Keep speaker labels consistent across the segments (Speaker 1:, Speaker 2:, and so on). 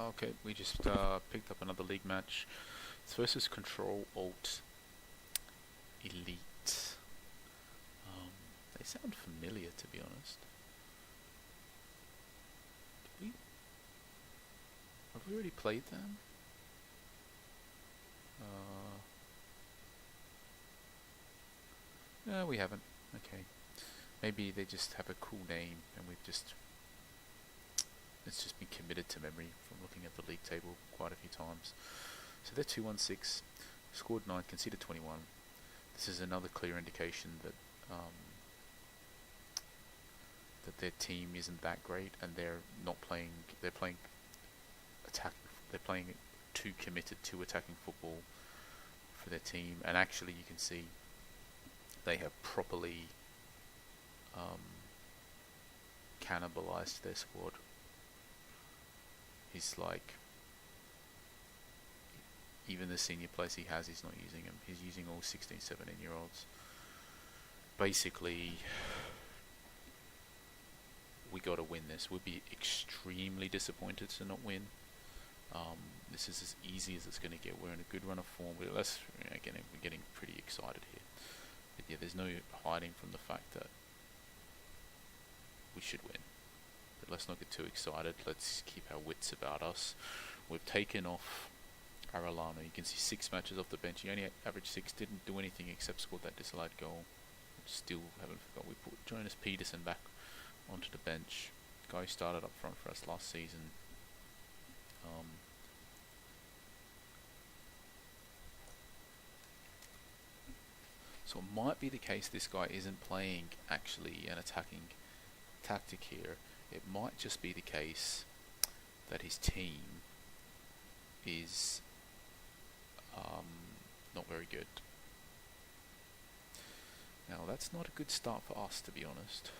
Speaker 1: Okay, we just picked up another league match. It's versus Ctrl Alt Elite. They sound familiar, to be honest. Have we already played them? No, we haven't. Okay. Maybe they just have a cool name and it's just been committed to memory from looking at the league table quite a few times. So they're 2-1-6, scored 9, conceded 21. This is another clear indication that that their team isn't that great, and they're playing too committed to attacking football for their team. And actually you can see they have properly cannibalized their squad. He's like, even the senior players he has, he's not using them. He's using all 16, 17 year olds. Basically, we got to win this. We'd be extremely disappointed to not win. This is as easy as it's going to get. We're in a good run of form. We're getting pretty excited here. But yeah, there's no hiding from the fact that we should win. But let's not get too excited. Let's keep our wits about us. We've taken off Arellano. You can see 6 matches off the bench. He only averaged 6, didn't do anything except score that disallowed goal. Still haven't forgot. We put Jonas Peterson back onto the bench. Guy who started up front for us last season. So it might be the case this guy isn't playing actually an attacking tactic here. It might just be the case that his team is not very good. Now that's not a good start for us, to be honest.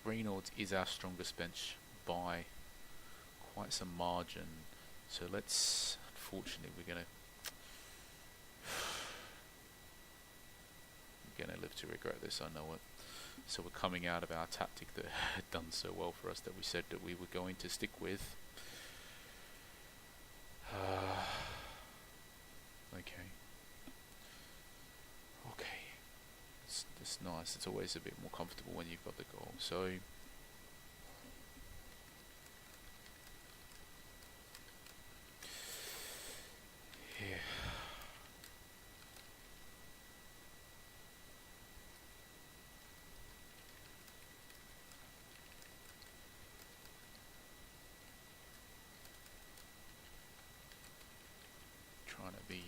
Speaker 1: Reynolds is our strongest bench by quite some margin. So unfortunately, we're gonna live to regret this, I know it. So we're coming out of our tactic that had done so well for us, that we said that we were going to stick with. Okay. It's nice. It's always a bit more comfortable when you've got the goal. So yeah. Trying to be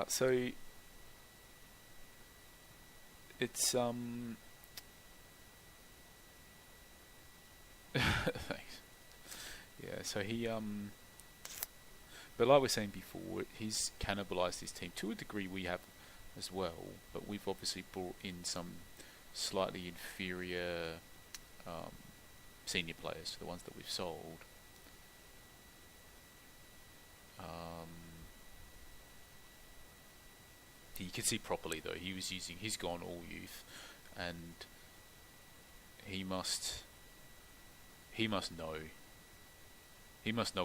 Speaker 1: so it's thanks. Yeah, so he but like we were saying before, he's cannibalized his team to a degree. We have as well, but we've obviously brought in some slightly inferior senior players, the ones that we've sold. You can see properly though, he's gone all youth, and he must know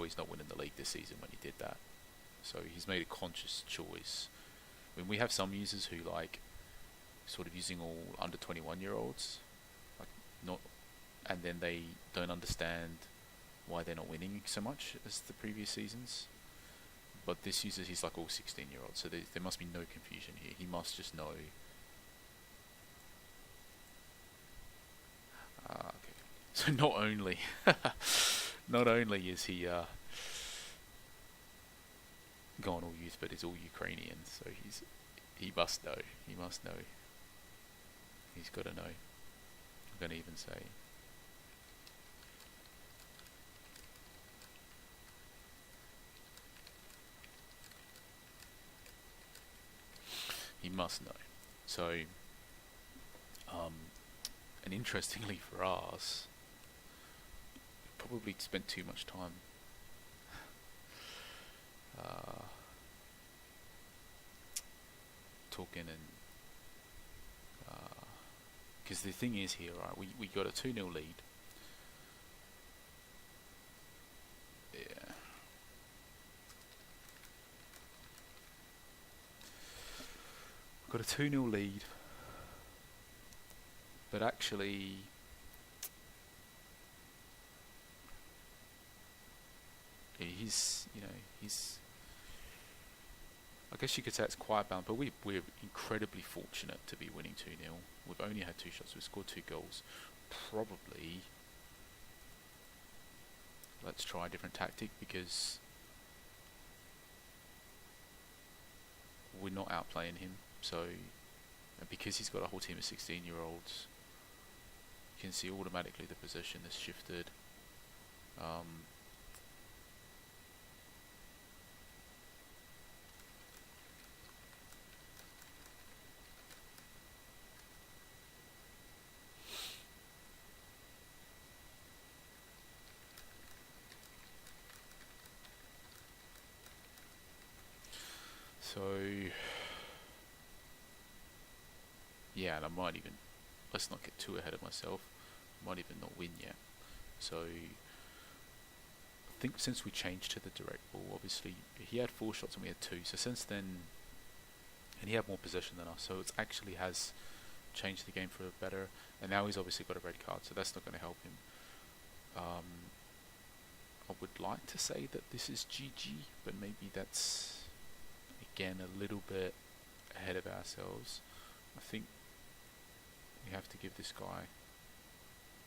Speaker 1: he's not winning the league this season when he did that. So he's made a conscious choice. I mean, we have some users who like sort of using all under 21 year olds, like and then they don't understand why they're not winning so much as the previous seasons. But this user, he's like all 16 year olds, so there must be no confusion here. He must just know. Okay. So not only is he gone all youth, but he's all Ukrainian. So he must know. He must know. He's got to know. I'm going to even say. He must know. So And interestingly for us, we probably spent too much time talking and because the thing is here, right, we got a 2-0 lead. Yeah. Got a 2-0 lead, but actually yeah, he's I guess you could say it's quiet bound, but we're incredibly fortunate to be winning 2-0. We've only had 2 shots, we've scored 2 goals. Probably let's try a different tactic because we're not outplaying him. So because he's got a whole team of 16-year-olds, you can see automatically the position has shifted. So yeah, and I might even, let's not get too ahead of myself, might even not win yet. So I think since we changed to the direct ball, obviously he had 4 shots and we had 2, so since then, and he had more possession than us, so it actually has changed the game for better. And now he's obviously got a red card, so that's not going to help him. I would like to say that this is GG, but maybe that's again a little bit ahead of ourselves. I think we have to give this guy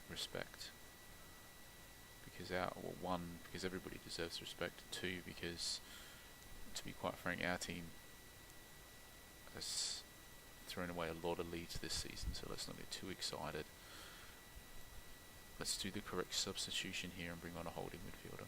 Speaker 1: respect because because everybody deserves respect. 2, because to be quite frank, our team has thrown away a lot of leads this season, so let's not get too excited. Let's do the correct substitution here and bring on a holding midfielder.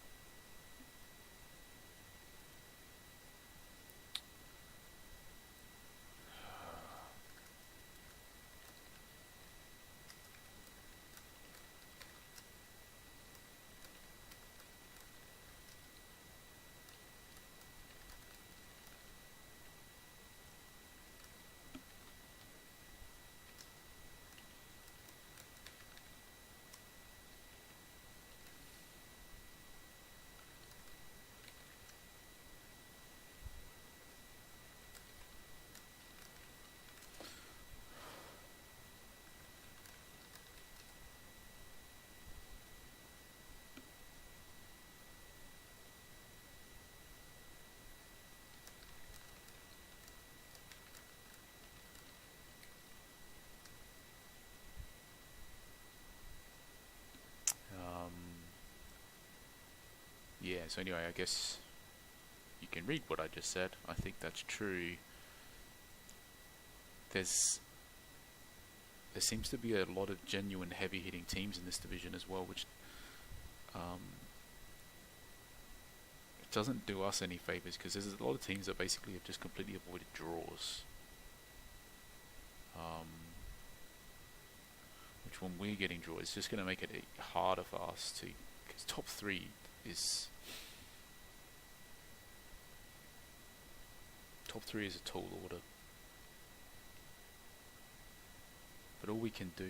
Speaker 1: Yeah, so anyway, I guess you can read what I just said. I think that's true. There seems to be a lot of genuine heavy hitting teams in this division as well, which it doesn't do us any favours because there's a lot of teams that basically have just completely avoided draws. Which when we're getting draws, it's just going to make it harder for us to, because top 3 is a tall order. But all we can do,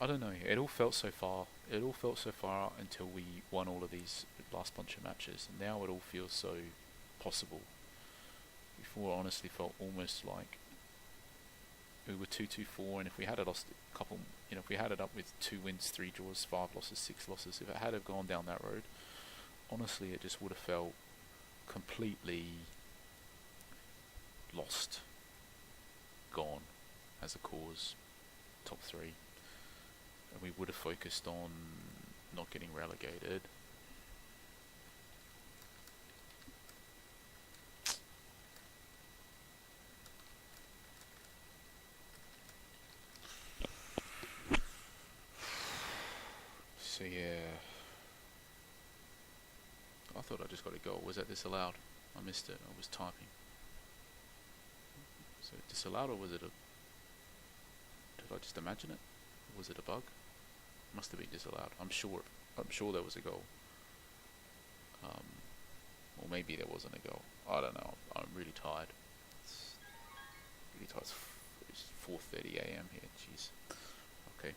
Speaker 1: I don't know, it all felt so far until we won all of these last bunch of matches, and now it all feels so possible. Before it honestly felt almost like we were 2-2-4, and if we had lost a couple, if we had it up with 2 wins, 3 draws, 5 losses, 6 losses, if it had have gone down that road, honestly it just would have felt completely lost, gone as a cause, top 3, and we would have focused on not getting relegated. So yeah, I thought I just got a goal. Was that disallowed? I missed it. I was typing. So disallowed, or was it a Did I just imagine it? Was it a bug? Must have been disallowed. I'm sure there was a goal. Or maybe there wasn't a goal. I don't know. I'm really tired. It's really tired. It's 4:30 a.m. here. Jeez. Okay.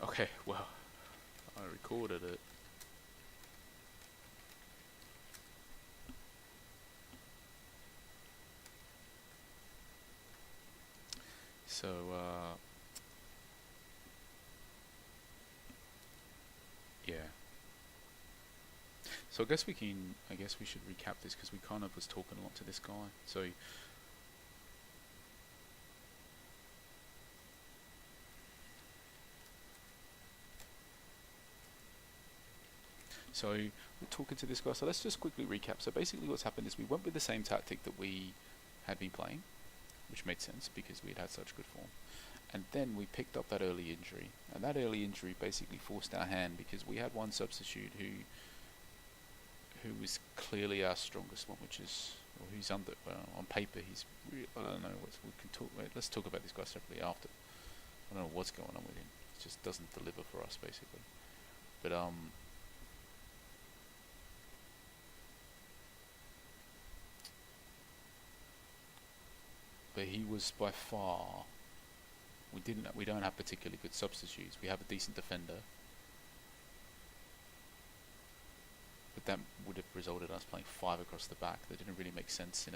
Speaker 1: Okay, well, I recorded it. So, yeah. So I guess we should recap this because we kind of was talking a lot to this guy. So we're talking to this guy. So let's just quickly recap. So basically what's happened is we went with the same tactic that we had been playing, which made sense because we'd had such good form. And then we picked up that early injury. And that early injury basically forced our hand because we had one substitute who was clearly our strongest one, which is, or who's under, on paper he's, I don't know, we can talk, let's talk about this guy separately after. I don't know what's going on with him. He just doesn't deliver for us basically. But he was by far, we don't have particularly good substitutes. We have a decent defender, but that would have resulted in us playing 5 across the back. That didn't really make sense in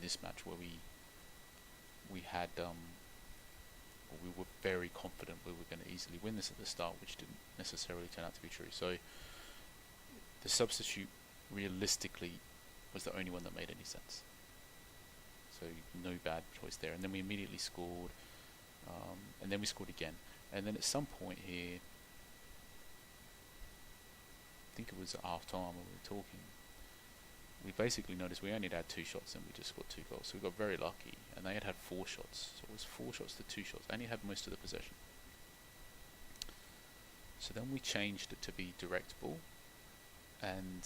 Speaker 1: this match where we had we were very confident we were going to easily win this at the start, which didn't necessarily turn out to be true. So the substitute realistically was the only one that made any sense. So no bad choice there. And then we immediately scored, and then we scored again. And then at some point here, I think it was at half time when we were talking, we basically noticed we only had 2 shots and we just scored 2 goals. So we got very lucky, and they had 4 shots. So it was 4 shots to 2 shots. They only had most of the possession. So then we changed it to be direct ball, and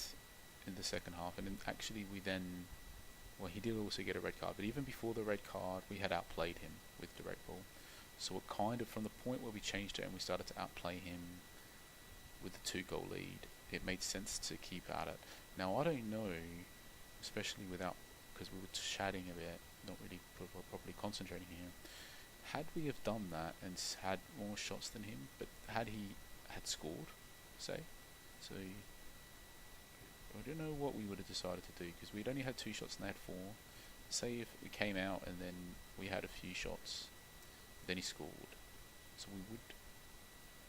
Speaker 1: in the second half, and then actually we then, well, he did also get a red card, but even before the red card, we had outplayed him with direct ball. So it kind of, from the point where we changed it and we started to outplay him with the 2-goal lead, it made sense to keep at it. Now, I don't know, especially without, because we were chatting a bit, not really properly concentrating here, had we have done that and had more shots than him, but had he had scored, say, so I don't know what we would have decided to do, because we'd only had 2 shots and they had 4. Say if we came out and then we had a few shots, then he scored, so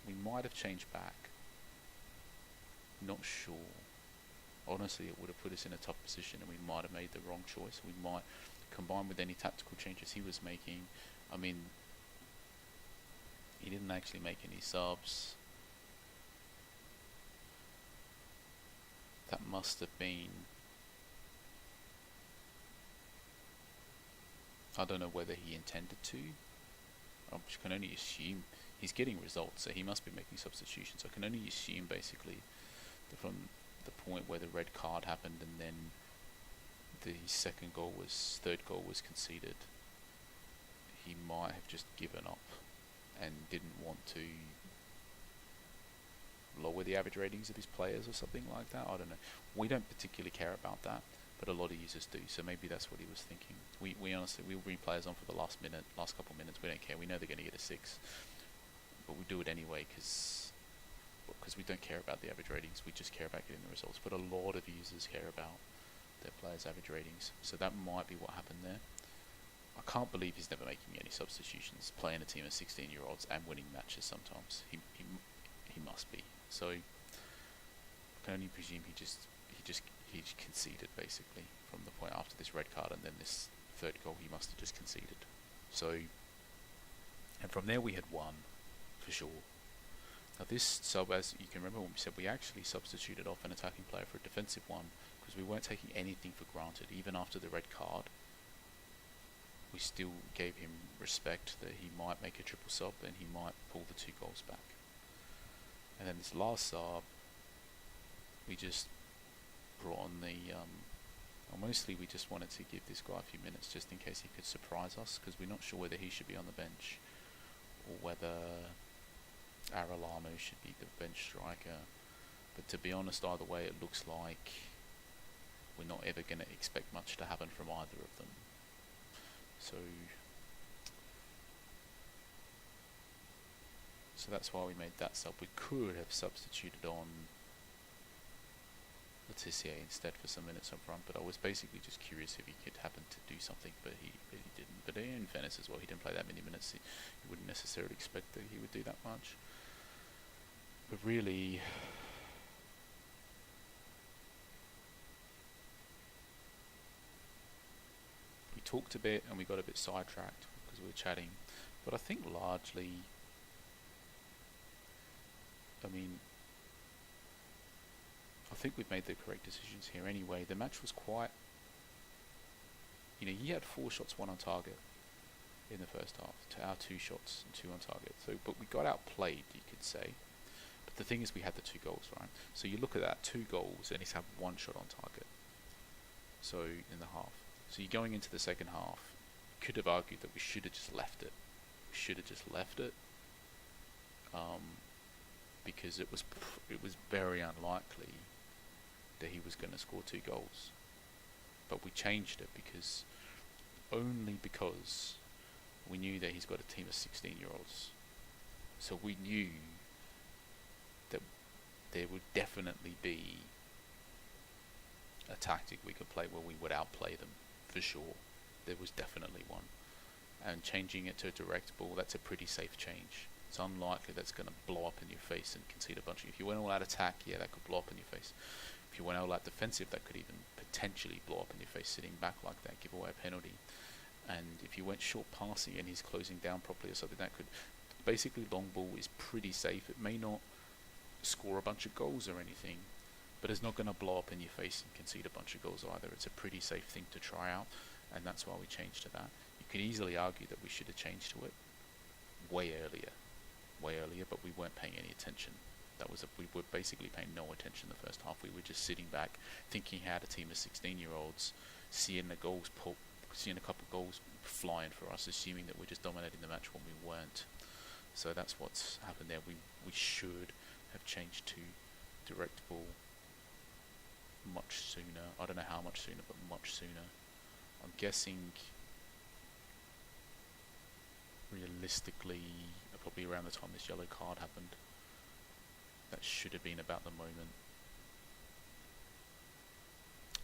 Speaker 1: we might have changed back. Not sure. Honestly, it would have put us in a tough position and we might have made the wrong choice. We might, combine with any tactical changes he was making, I mean, he didn't actually make any subs. That must have been, I don't know whether he intended to. I can only assume he's getting results, so he must be making substitutions. I can only assume basically that from the point where the red card happened and then the third goal was conceded, he might have just given up and didn't want to lower the average ratings of his players or something like that. I don't know. We don't particularly care about that, but a lot of users do, so maybe that's what he was thinking. We honestly, we'll bring players on for the last couple of minutes. We don't care. We know they're going to get a 6, but we do it anyway because we don't care about the average ratings. We just care about getting the results. But a lot of users care about their players' average ratings, so that might be what happened there. I can't believe he's never making any substitutions, playing a team of 16-year-olds and winning matches sometimes. He must be. So I can only presume he conceded basically from the point after this red card, and then this 3rd goal he must have just conceded. So, and from there we had won for for sure. Now this sub, as you can remember when we said, we actually substituted off an attacking player for a defensive one because we weren't taking anything for granted. Even after the red card, we still gave him respect that he might make a triple sub and he might pull the 2 goals back. And then this last sub, we just brought on the mostly we just wanted to give this guy a few minutes just in case he could surprise us, because we're not sure whether he should be on the bench or whether R11 should be the bench striker. But to be honest, either way, it looks like we're not ever going to expect much to happen from either of them. So that's why we made that sub. We could have substituted on Letitia instead for some minutes up front, but I was basically just curious if he could happen to do something, but he really didn't. But in fairness as well, he didn't play that many minutes. You wouldn't necessarily expect that he would do that much. But really, we talked a bit and we got a bit sidetracked because we were chatting. But I think largely, I think we've made the correct decisions here anyway. The match was quite, he had 4 shots, 1 on target in the first half to our 2 shots and 2 on target. So, but we got outplayed, you could say. But the thing is, we had the 2 goals, right? So you look at that, 2 goals, and he's had 1 shot on target. So in the half. So you're going into the second half. You could have argued that we should have just left it. Because it was very unlikely that he was going to score 2 goals. But we changed it only because we knew that he's got a team of 16-year-olds. So we knew that there would definitely be a tactic we could play where we would outplay them, for sure. There was definitely one. And changing it to a direct ball, that's a pretty safe change. It's unlikely that's going to blow up in your face and concede a bunch. If you went all out attack, yeah, that could blow up in your face. If you went all out defensive, that could even potentially blow up in your face sitting back like that, give away a penalty. And if you went short passing and he's closing down properly or something, that could... Basically, long ball is pretty safe. It may not score a bunch of goals or anything, but it's not going to blow up in your face and concede a bunch of goals either. It's a pretty safe thing to try out, and that's why we changed to that. You could easily argue that we should have changed to it way earlier, but we weren't paying any attention. We were basically paying no attention the first half. We were just sitting back, thinking how a team of 16-year-olds, seeing a couple of goals flying for us, assuming that we're just dominating the match when we weren't. So that's what's happened there. We should have changed to direct ball much sooner. I don't know how much sooner, but much sooner. I'm guessing realistically probably around the time this yellow card happened. That should have been about the moment.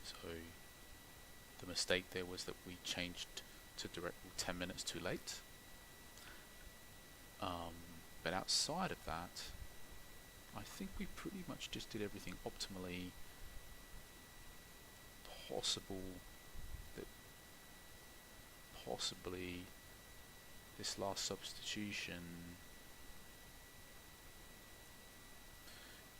Speaker 1: So the mistake there was that we changed to direct ball 10 minutes too late. But outside of that, I think we pretty much just did everything optimally possible. That possibly this last substitution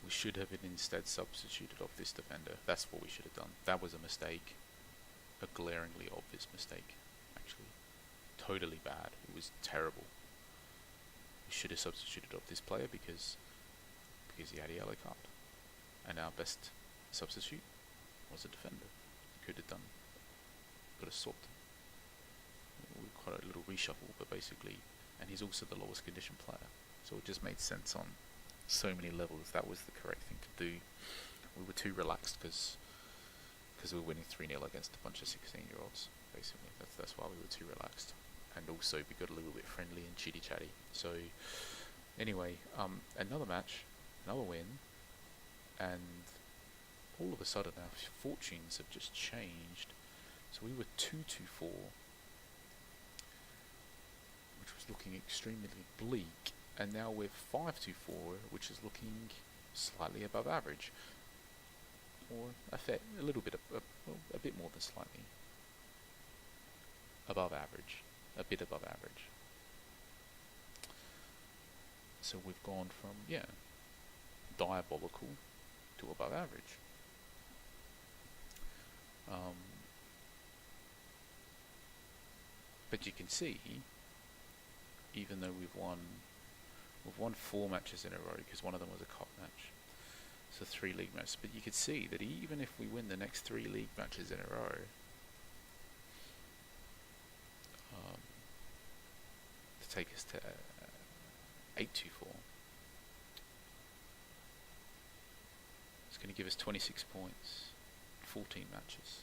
Speaker 1: we should have instead substituted off this defender. That's what we should have done. That was a mistake, a glaringly obvious mistake, actually. Totally bad. It was terrible. We should have substituted off this player because he had a yellow card, and our best substitute was a defender. Could have swapped him. We quite a little reshuffle, but basically, and he's also the lowest condition player, so it just made sense on so many levels. That was the correct thing to do. We were too relaxed because we were winning 3-0 against a bunch of 16-year-olds. Basically, that's why we were too relaxed, and also we got a little bit friendly and chitty chatty. So anyway, another match, another win, and all of a sudden our fortunes have just changed. So we were 2-2-4, which was looking extremely bleak, and now we're 5-2-4, which is looking slightly above average, or a bit more than slightly above average, a bit above average. So we've gone from, yeah, diabolical to above average. But you can see, even though we've won 4 matches in a row, because one of them was a cup match, so 3 league matches. But you could see that even if we win the next 3 league matches in a row, to take us to 824, it's going to give us 26 points, 14 matches.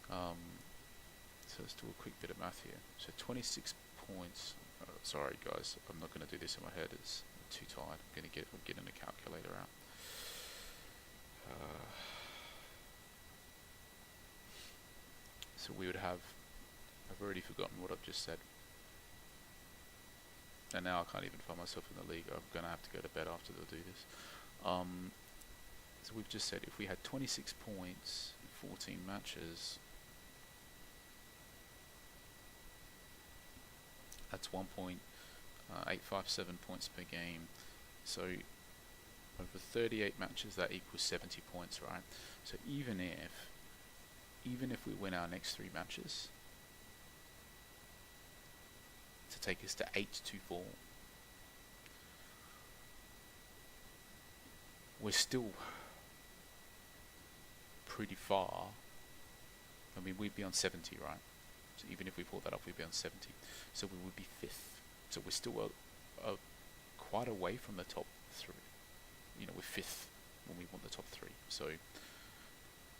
Speaker 1: So let's do a quick bit of math here. So 26 points. Sorry guys, I'm not going to do this in my head. I'm too tired. I'm going to get a calculator out. So we would have. I've already forgotten what I've just said. And now I can't even find myself in the league. I'm going to have to go to bed after they'll do this. So we've just said if we had 26 points in 14 matches, that's 1.857 points per game. So over 38 matches, that equals 70 points, right? So even if we win our next 3 matches, to take us to 824, we're still pretty far. I mean, we'd be on 70, right? So even if we pulled that off, we'd be on 70. So we would be 5th. So we're still quite away from the top 3. You know, we're 5th when we want the top 3. So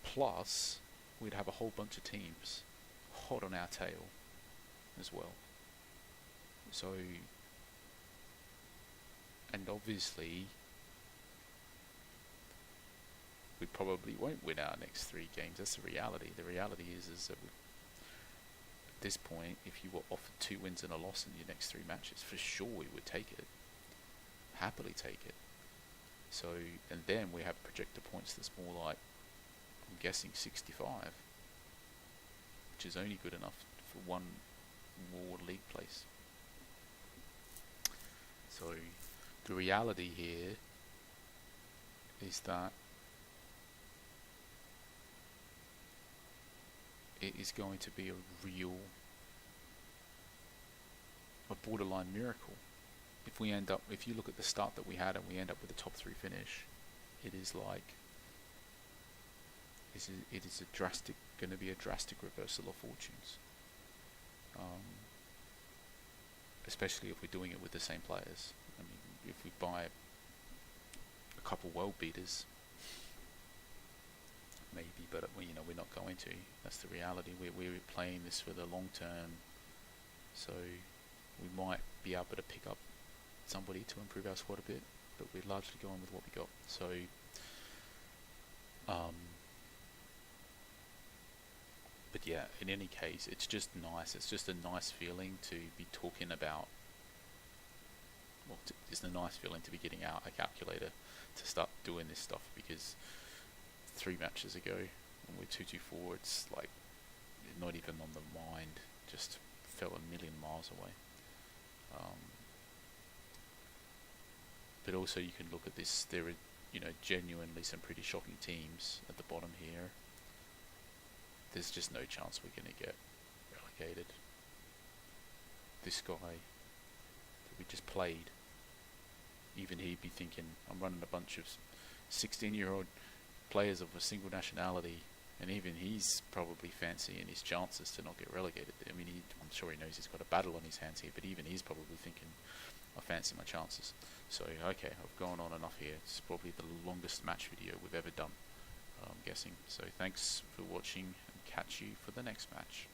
Speaker 1: plus, we'd have a whole bunch of teams hot on our tail as well. So, and obviously, we probably won't win our next 3 games. That's the reality. The reality is that at this point, if you were offered 2 wins and a loss in your next 3 matches, for sure we would take it. Happily take it. So, and then we have projected points that's more like, I'm guessing 65, which is only good enough for 1 more league place. So, the reality here is that it is going to be a borderline miracle. If you look at the start that we had and we end up with a top 3 finish, it is like, it is going to be a drastic reversal of fortunes. Especially if we're doing it with the same players. I mean, if we buy a couple world beaters, maybe, but you know, we're not going to. That's the reality. We're playing this for the long term, so we might be able to pick up somebody to improve our squad a bit, but we're largely going with what we got. So, but yeah, in any case, it's just nice. It's just a nice feeling to be talking about. Well, it's a nice feeling to be getting out a calculator to start doing this stuff, because 3 matches ago, when we're 224, it's like not even on the mind. Just felt a million miles away. But also, you can look at this. There are, you know, genuinely some pretty shocking teams at the bottom here. There's just no chance we're going to get relegated. This guy that we just played, even he'd be thinking, I'm running a bunch of 16-year-old players of a single nationality, and even he's probably fancying his chances to not get relegated. I mean, I'm sure he knows he's got a battle on his hands here, but even he's probably thinking, I fancy my chances. So, okay, I've gone on enough here. It's probably the longest match video we've ever done, I'm guessing. So thanks for watching, and catch you for the next match.